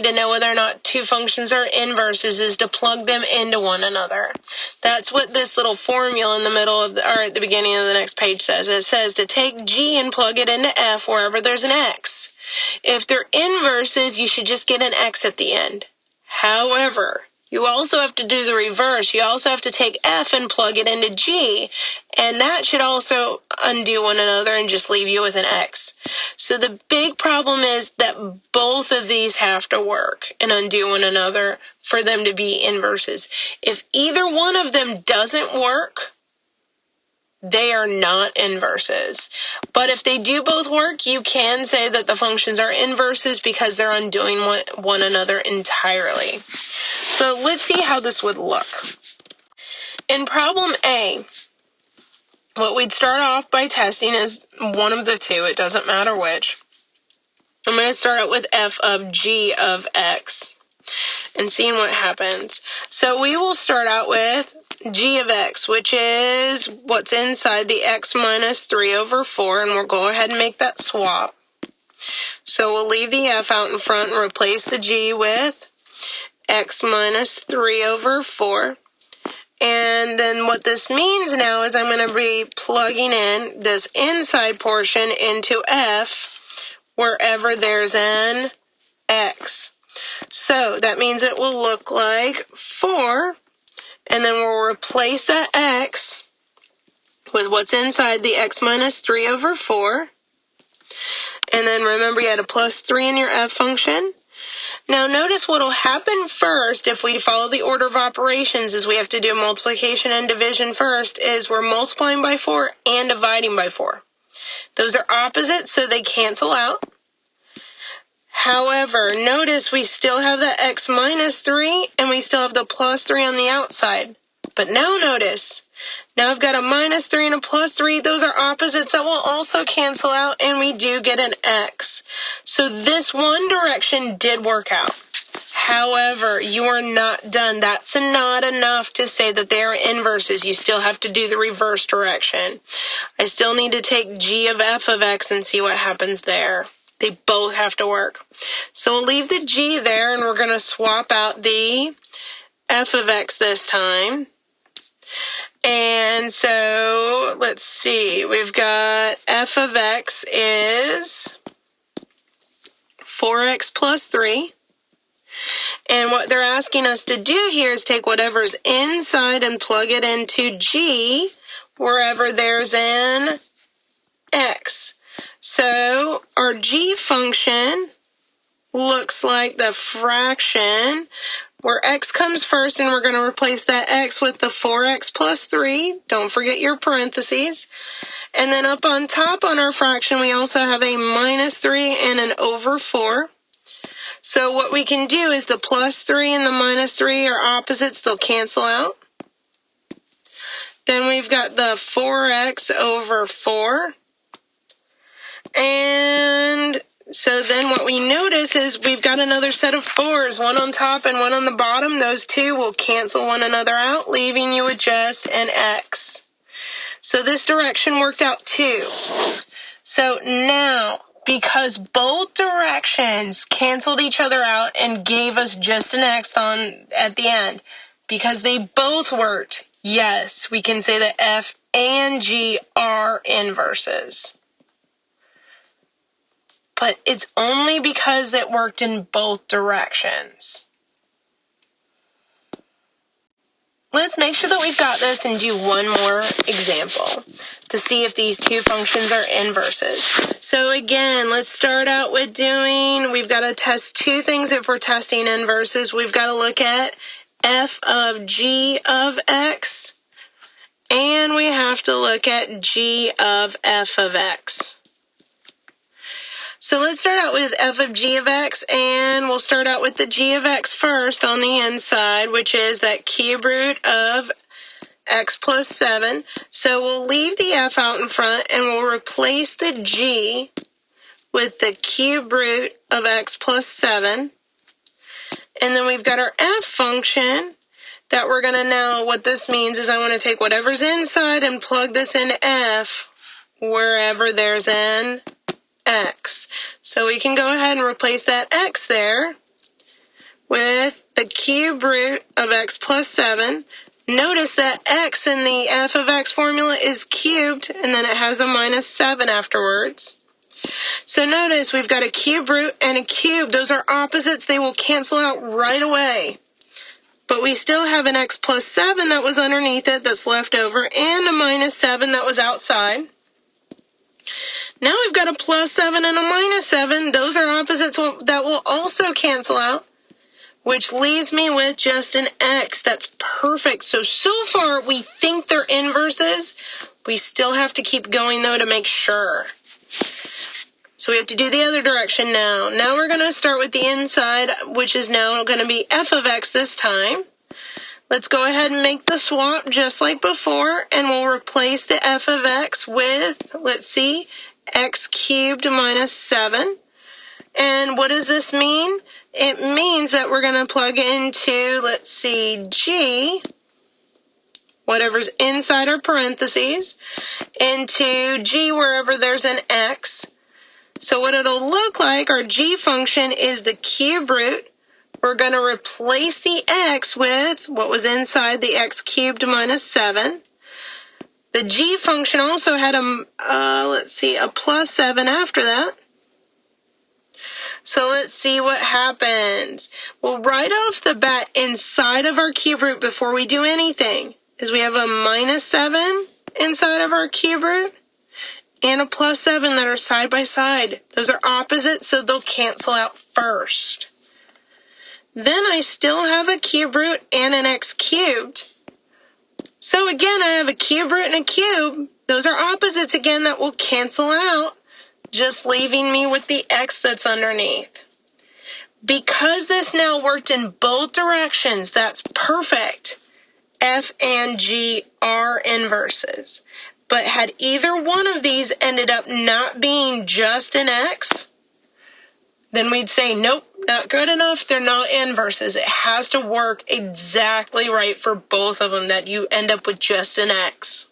way to know whether or not two functions are inverses is to plug them into one another. That's what this little formula in the middle of or at the beginning of the next page says. It says to take g and plug it into f wherever there's an x. If they're inverses, you should just get an x at the end. However, you also have to do the reverse. You also have to take f and plug it into g, and that should also undo one another and just leave you with an x. So the big problem is that both of these have to work and undo one another for them to be inverses. If either one of them doesn't work, they are not inverses. But if they do both work, you can say that the functions are inverses because they're undoing one another entirely. So let's see how this would look. In problem A, what we'd start off by testing is one of the two. It doesn't matter which. I'm going to start out with f of g of x and seeing what happens. So we will start out with g of x, which is what's inside the x minus 3 over 4, and we'll go ahead and make that swap. So we'll leave the f out in front and replace the g with x minus 3 over 4. And then what this means now is I'm going to be plugging in this inside portion into f wherever there's an x. So that means it will look like 4, and then we'll replace that x with what's inside the x minus 3 over 4. And then remember you had a plus 3 in your f function. Now notice what will happen first if we follow the order of operations is we have to do multiplication and division first is we're multiplying by 4 and dividing by 4. Those are opposites, so they cancel out. However, notice we still have the x minus 3 and we still have the plus 3 on the outside. But now notice, now I've got a minus 3 and a plus 3. Those are opposites that will also cancel out, and we do get an x. So this one direction did work out. However, you are not done. That's not enough to say that they are inverses. You still have to do the reverse direction. I still need to take g of f of x and see what happens there. They both have to work. So we'll leave the g there, and we're going to swap out the f of x this time. And so, let's see, we've got f of x is 4x plus 3. And what they're asking us to do here is take whatever's inside and plug it into g wherever there's an x. So our g function looks like the fraction where x comes first, and we're going to replace that x with the 4x plus 3. Don't forget your parentheses. And then up on top on our fraction, we also have a minus 3 and an over 4. So what we can do is the plus 3 and the minus 3 are opposites. They'll cancel out. Then we've got the 4x over 4. And so then what we notice is we've got another set of 4s, one on top and one on the bottom. Those two will cancel one another out, leaving you with just an x. So this direction worked out too. So now, because both directions canceled each other out and gave us just an x at the end, because they both worked, yes, we can say that f and g are inverses. But it's only because it worked in both directions. Let's make sure that we've got this and do one more example to see if these two functions are inverses. So again, let's start out with we've got to test two things if we're testing inverses. We've got to look at f of g of x, and we have to look at g of f of x. So let's start out with f of g of x, and we'll start out with the g of x first on the inside, which is that cube root of x plus 7. So we'll leave the f out in front, and we'll replace the g with the cube root of x plus 7. And then we've got our f function that we're going to now, what this means is I want to take whatever's inside and plug this into f wherever there's an x. So we can go ahead and replace that x there with the cube root of x plus 7. Notice that x in the f of x formula is cubed, and then it has a minus 7 afterwards. So notice we've got a cube root and a cube. Those are opposites. They will cancel out right away. But we still have an x plus 7 that was underneath it that's left over, and a minus 7 that was outside. Now we've got a plus 7 and a minus 7. Those are opposites that will also cancel out, which leaves me with just an x. That's perfect. So far we think they're inverses. We still have to keep going, though, to make sure. So we have to do the other direction now. Now we're going to start with the inside, which is now going to be f of x this time. Let's go ahead and make the swap just like before, and we'll replace the f of x with, let's see, x cubed minus 7. And what does this mean? It means that we're going to plug into, let's see, g, whatever's inside our parentheses, into g wherever there's an x. So what it'll look like, our g function is the cube root. We're going to replace the x with what was inside the x cubed minus 7. The g function also had a plus 7 after that. So let's see what happens. Well, right off the bat, inside of our cube root, before we do anything, is we have a minus 7 inside of our cube root and a plus 7 that are side by side. Those are opposites, so they'll cancel out first. Then I still have a cube root and an x cubed. So again, I have a cube root and a cube. Those are opposites again that will cancel out, just leaving me with the x that's underneath. Because this now worked in both directions, that's perfect. F and g are inverses. But had either one of these ended up not being just an x, then we'd say, nope, not good enough, they're not inverses. It has to work exactly right for both of them, that you end up with just an x.